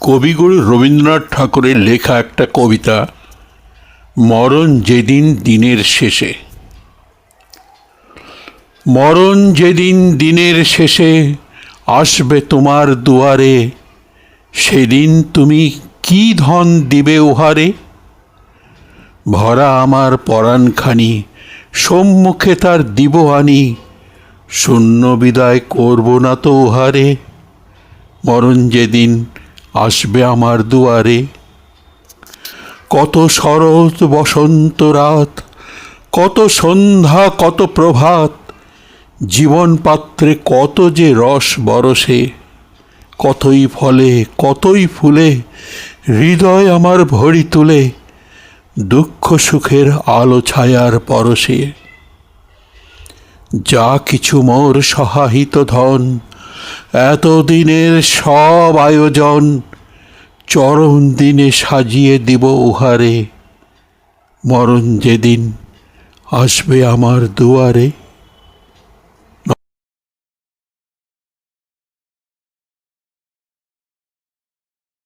কবিগুরু রবীন্দ্রনাথ ঠাকুরের লেখা একটা কবিতা, মরণ যেদিন দিনের শেষে। মরণ যেদিন দিনের শেষে আসবে তোমার দুয়ারে, সেদিন তুমি কি ধন দিবে উহারে? ভরা আমার পরাণখানি সম্মুখে তার দিব আনি, শূন্য বিদায় করব না তো উহারে। মরণ যেদিন আসবে আমার দুয়ারে। কত শরৎ বসন্ত রাত, কত সন্ধ্যা কত প্রভাত, জীবন পাত্রে কত যে রস বরসে। কতই ফলে কতই ফুলে হৃদয় আমার ভরি তুলে, দুঃখ সুখের আলো ছায়ার পরশে। যা কিছু মোর সহাহিত ধন, এতদিনের সব আয়োজন, চরম দিনে সাজিয়ে দিব উহারে। মরণ যেদিন আসবে আমার দুয়ারে।